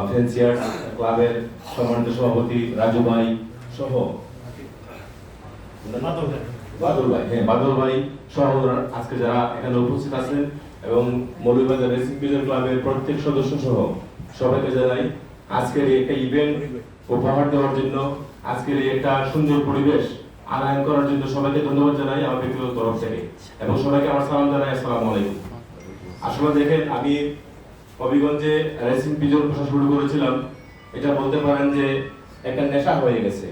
ফেন্সিয়ার্স ক্লাবের সম্মানিত সভাপতি রাজু ভাই সহ বাদল ভাই সহ আজকে যারা এখানে উপস্থিত আছেন এবং মৌলভীবাজার রেসিং পিজন ক্লাবের প্রত্যেক সদস্য সহ সবাইকে জানাই আজকের এই একটা ইভেন্ট উপহার দেওয়ার জন্য, আজকের এই একটা সুন্দর পরিবেশ আনয়ন করার জন্য সবাইকে ধন্যবাদ জানাই আমার ব্যক্তিগত তরফ থেকে এবং সবাইকে আমার সালাম জানাই। আসসালামু আলাইকুম। আসলে দেখেন, আমি হবিগঞ্জে রেসিং পিজন পোষা শুরু করেছিলাম, এটা বলতে পারেন যে একটা নেশা হয়ে গেছে,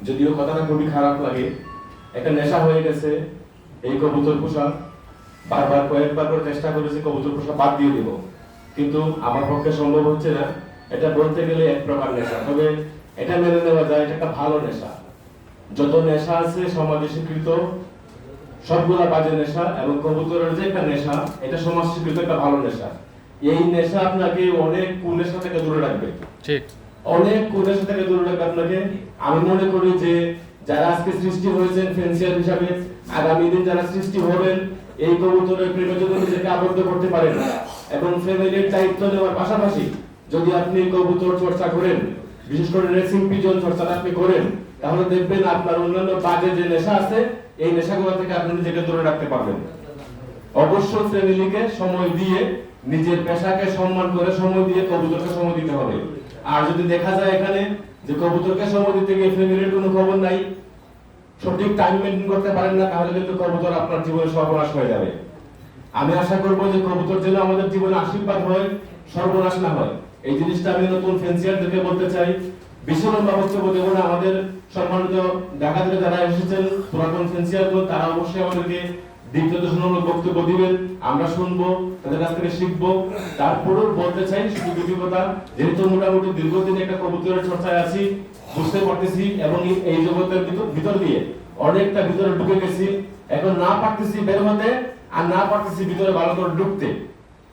যদিও কথাটা খুবই খারাপ লাগে, একটা নেশা হয়ে গেছে এই কবুতর পোষা। বারবার কয়েকবার করে চেষ্টা করেছি কবুতর পোষা বাদ দিয়ে দিব, কিন্তু আমার পক্ষে সম্ভব হচ্ছে না। এটা বলতে গেলে এক প্রকার নেশা, তবে এটা মেনে নেওয়া যায় এটা একটা ভালো নেশা। যত নেশা আছে সমাজে স্বীকৃত সবগুলা বাজে নেশা, এবং কবুতরের যে একটা নেশা এটা সমাজ স্বীকৃত একটা ভালো নেশা। এই নেশা আপনাকে অনেক কুনেশা থেকে দূরে রাখবে, ঠিক অনেক কুনেশা থেকে দূরে রাখবে আপনাকে। আমি মনে করি যে যারা আজকে সৃষ্টি হয়েছেন ফেন্সিয়ার হিসাবে, আগামী দিন যারা সৃষ্টি হবেন এই কবুতরের প্রেমে যদি নিজেকে আবদ্ধ করতে পারেন এবং ফ্যামিলির দায়িত্ব নেওয়ার পাশাপাশি যদি আপনি কবুতর চর্চা করেন, বিশেষ করে রেসিং পিজন চর্চাটা আপনি করেন, তাহলে দেখবেন আপনার অন্যান্য বাজে যে নেশা আছে এই নেশাগুলো থেকে আপনি নিজেকে দূরে রাখতে পারবেন। অবশ্য ফ্যামিলিকে সময় দিয়ে, নিজের পেশাকে সম্মান করে সময় দিয়ে কবুতরকে সময় দিতে হবে। আর যদি দেখা যায় এখানে যে কবুতরকে সময় দিতে গিয়ে ফ্যামিলির কোনো খবর নাই, সঠিক টাইম মেইনটেইন করতে পারেন না, তাহলে কিন্তু কবুতর আপনার জীবনে সর্বনাশ হয়ে যাবে। আমি আশা করব যে কবুতর যেন আমাদের জীবনে আশীর্বাদ হয়, সর্বনাশ না হয়। এই জিনিসটা আমি নতুন ফেন্সিয়ারদেরকে বলতে চাই। বেশি লম্বা বক্তব্য দেব না। আমাদের সম্মানিত ঢাকা থেকে যারা এসেছেন পুরাতন ফেন্সিয়ারগণ, তারা অবশ্যই আমাদেরকে দিকনির্দেশনামূলক বক্তব্য দিবেন, আমরা শুনবো, তাদের কাছ থেকে শিখবো। তারপরেও বলতে চাই শুধু দুটি কথা, যেহেতু মোটামুটি দীর্ঘদিন একটা কবুতরের চর্চায় আছি, বুঝতে পারতেছি এবং এই জগতের ভিতর দিয়ে অনেকটা ভিতরে ঢুকে গেছি, এখন না পারতেছি বের হতে আর না পারতেছি ভিতরে ভালো করে ঢুকতে।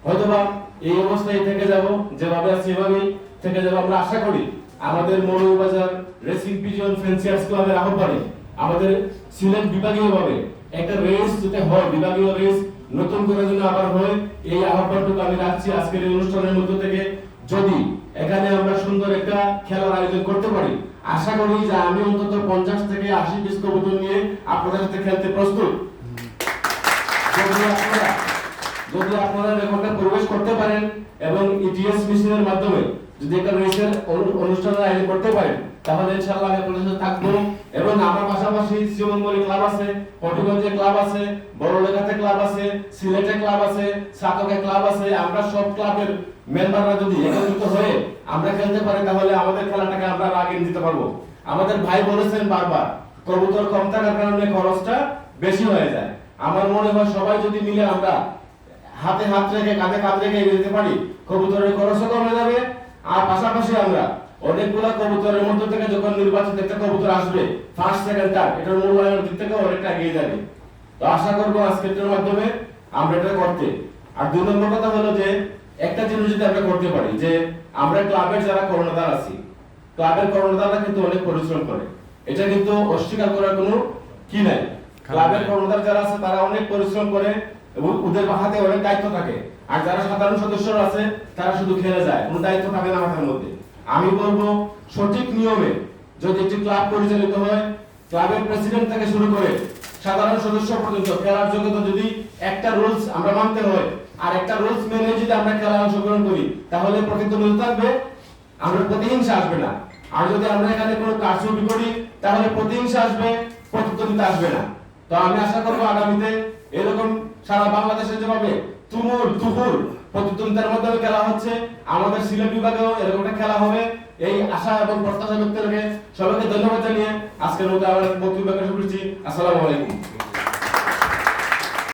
হয়তোবা এই অবস্থায় থেকে যাব, যেভাবে আছি এভাবেই থেকে যাব। আমরা আশা করি আমাদের মৌলভীবাজার রেসিং পিজন ফেন্সিয়ার্স ক্লাবের আহ্বানে আমাদের সিলেট বিভাগীয় ভাবে একটা রেস যেতে হয়, বিভাগীয় রেস নতুন করে যেন আবার হয়, এই আহ্বানটুকু আমি রাখছি আজকের এই অনুষ্ঠানের মধ্য থেকে। যদি এখানে আমরা সুন্দর একটা খেলার আয়োজন করতে পারি, আশা করি যে আমি অন্তত 50 থেকে 80 পিস কবুতর নিয়ে আপনাদের সাথে খেলতে প্রস্তুত। যদি আপনারা রেকর্ডে প্রবেশ করতে পারেন এবং ইটিএস মেশিনের মাধ্যমে যদি একটা রেসের অনুষ্ঠানের আয়োজন করতে পারেন, তাহলে ইনশাআল্লাহ আমি আপনাদের সাথে থাকবো। এবং আমার পাশাপাশি শ্রীমঙ্গলী ক্লাব আছে, হবিগঞ্জে ক্লাব আছে, বড়লেখাতে ক্লাব আছে, সিলেটে ক্লাব আছে, সাতকে ক্লাব আছে। আমরা সব ক্লাবের মেম্বাররা যদি একত্রিত হয়ে আমরা খেলতে পারি, তাহলে আমাদের খেলাটাকে আমরা আগে নিতে পারবো। আমাদের ভাই বলেছেন বারবার কবুতর কম থাকার কারণে খরচটা বেশি হয়ে যায়। আমার মনে হয় সবাই যদি মিলে আমরা হাতে হাত রেখে কাঁধে কাঁধ রেখে এগিয়ে যেতে পারি, কবুতরের খরচও কমে যাবে। আর পাশাপাশি আমরা অনেকগুলা কবুতরের মধ্যে থেকে যখন নির্বাচিত একটা কবুতর আসবে ফার্স্ট সেকেন্ড থার্ড, এটার মূল্যায়নের দিক থেকে অনেকটা এগিয়ে যাবে। তো আশা করবো আজকের মাধ্যমে আমরা এটা করতে। আর 2 নম্বর কথা হলো যে একটা জিনিস যদি আমরা করতে পারি, যে আমরা ক্লাবের যারা কর্ণধার আছি, ক্লাবের কর্ণধাররা কিন্তু অনেক পরিশ্রম করে, এটা কিন্তু অস্বীকার করার কোনো কি নাই। ক্লাবের কর্ণধার যারা আছে তারা অনেক পরিশ্রম করে এবং ওদের হাতে অনেক দায়িত্ব থাকে। আর যারা সাধারণ সদস্যরা আছে তারা শুধু খেলে যায়, কোনো দায়িত্ব থাকে না মাথার মধ্যে। আমি বলবো সঠিক নিয়মে যদি একটি ক্লাব পরিচালিত হয়, ক্লাবের প্রেসিডেন্ট থেকে শুরু করে সাধারণ সদস্য পর্যন্ত খেলার যোগ্যতা যদি একটা রুলস আমরা মানতে হয় আর একটা রুলস মেনে যদি আমরা খেলায় অংশগ্রহণ করি, তাহলে প্রতিদ্বন্দ্বিতা থাকবে, আমরা প্রতিহিংসা আসবে না। আর যদি আমরা এখানে কোনো কারচুপি করি তাহলে প্রতিহিংসা আসবে, প্রতিদ্বন্দ্বিতা আসবে না। তো আমি আশা করবো আগামীতে এরকম সারা বাংলাদেশে যেভাবে তুমুল তুফুল প্রতিদ্বন্দ্বিতার মাধ্যমে খেলা হচ্ছে, আমাদের সিলেট বিভাগেও এরকম একটা খেলা হবে, এই আশা এবং প্রত্যাশা ব্যক্ত রেখে সবাইকে ধন্যবাদ জানিয়ে আজকের মতো আমার বক্তব্য শেষ করছি। আসসালামু আলাইকুম।